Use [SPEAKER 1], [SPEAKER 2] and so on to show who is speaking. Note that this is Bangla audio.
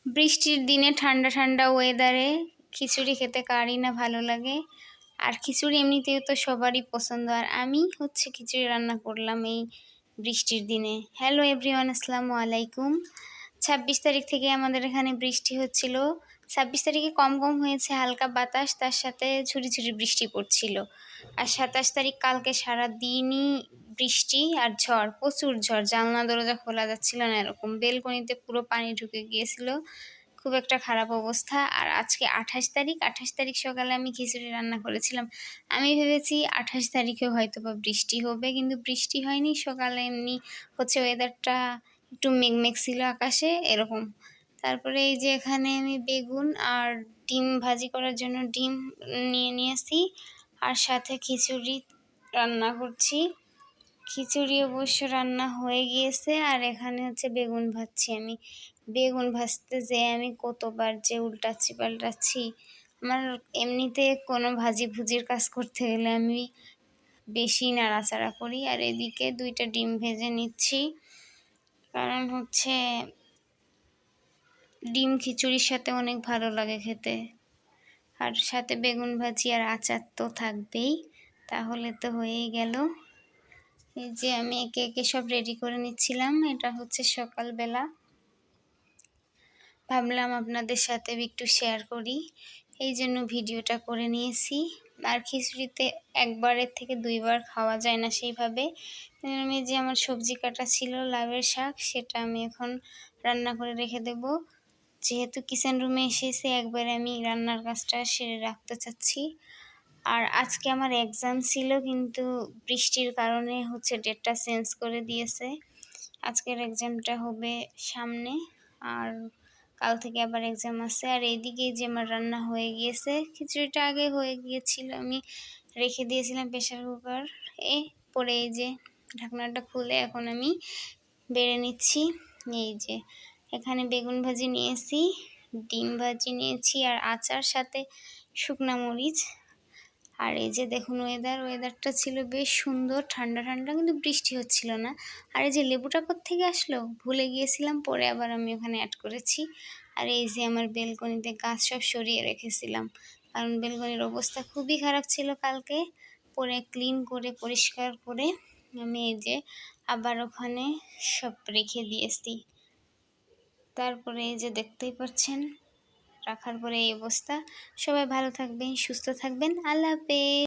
[SPEAKER 1] বৃষ্টির দিনে ঠান্ডা ঠান্ডা ওয়েদারে খিচুড়ি খেতে কারই না ভালো লাগে। আর খিচুড়ি এমনিতেও তো সবারই পছন্দ, আর আমি হচ্ছে খিচুড়ি রান্না করলাম এই বৃষ্টির দিনে। হ্যালো এভরিওয়ান, আসসালামু আলাইকুম। 26 তারিখ থেকে আমাদের এখানে বৃষ্টি হচ্ছিল। 26 তারিখে কম কম হয়েছে হালকা বাতাস, তার সাথে ঝুড়ি ঝুড়ি বৃষ্টি পড়ছিল। আর 27 তারিখ কালকে সারা দিনই বৃষ্টি আর ঝড়, প্রচুর ঝড়, জানলা দরজা খোলা যাচ্ছিল না, এরকম বেলকনিতে পুরো পানি ঢুকে গিয়েছিল, খুব একটা খারাপ অবস্থা। আর আজকে 28 তারিখ সকালে আমি খিচুড়ি রান্না করেছিলাম। আমি ভেবেছি 28 তারিখেও হয়তো বা বৃষ্টি হবে, কিন্তু বৃষ্টি হয়নি। সকালে এমনি হচ্ছে ওয়েদারটা একটু মেঘমেঘ ছিল আকাশে, এরকম। তারপরে এই যে এখানে আমি বেগুন আর ডিম ভাজি করার জন্য ডিম নিয়ে নিয়েছি, আর সাথে খিচুড়ি রান্না করছি। খিচুড়ি অবশ্য রান্না হয়ে গিয়েছে, আর এখানে হচ্ছে বেগুন ভাজছি আমি। বেগুন ভাজতে যেয়ে আমি কতবার যে উল্টাচ্ছি পাল্টাচ্ছি। আমার এমনিতে কোনো ভাজি ভুজির কাজ করতে গেলে আমি বেশি নাড়াচাড়া করি। আর এদিকে 2টা ডিম ভেজে নিচ্ছি, কারণ হচ্ছে ডিম খিচুড়ির সাথে অনেক ভালো লাগে খেতে। আর সাথে বেগুন ভাজি আর আচার তো থাকবেই, তাহলে তো হয়েই গেল। এই যে আমি একে একে সব রেডি করে নিচ্ছিলাম। এটা হচ্ছে সকালবেলা, ভাবলাম আপনাদের সাথে একটু শেয়ার করি, এই জন্য ভিডিওটা করে নিয়েছি। আর খিচুড়িতে একবারের থেকে 2বার খাওয়া যায় না সেইভাবে। আমি যে আমার সবজি কাটা ছিল লাউয়ের শাক, সেটা আমি এখন রান্না করে রেখে দেব। যেহেতু কিচেন রুমে এসেছি, একবারে আমি রান্নার কাজটা সেরে রাখতে চাচ্ছি। আর আজকে আমার এক্সাম ছিল, কিন্তু বৃষ্টির কারণে হচ্ছে ডেটটা চেঞ্জ করে দিয়েছে। আজকের এক্সামটা হবে সামনে, আর কাল থেকে আবার এক্সাম আছে। আর এইদিকে যে আমার রান্না হয়ে গিয়েছে, খিচুড়িটা আগে হয়ে গিয়েছিল, আমি রেখে দিয়েছিলাম প্রেশার কুকার পরে। এই যে ঢাকনাটা খুলে এখন আমি বেড়ে নিচ্ছি। এই যে এখানে বেগুন ভাজি নিয়েছি, ডিম ভাজি নিয়েছি, আর আচার, সাথে শুকনা মরিচ। আর এই যে দেখুন ওয়েদারটা ছিল বেশ সুন্দর, ঠান্ডা ঠান্ডা, কিন্তু বৃষ্টি হচ্ছিল না। আর এই যে লেবুটা কোত্থেকে আসলো ভুলে গিয়েছিলাম, পরে আবার আমি ওখানে অ্যাড করেছি। আর এই যে আমার বেলকনিতে গাছ সব সরিয়ে রেখেছিলাম, কারণ বেলকনির অবস্থা খুবই খারাপ ছিল কালকে। পরে ক্লিন করে পরিষ্কার করে আমি এই যে আবার ওখানে সব রেখে দিয়েছি। তারপরে এই যে দেখতেই পাচ্ছেন, রাখার পরে এই অবস্থা। সবাই ভালো থাকবেন, সুস্থ থাকবেন, আল্লাহ হাফেজ।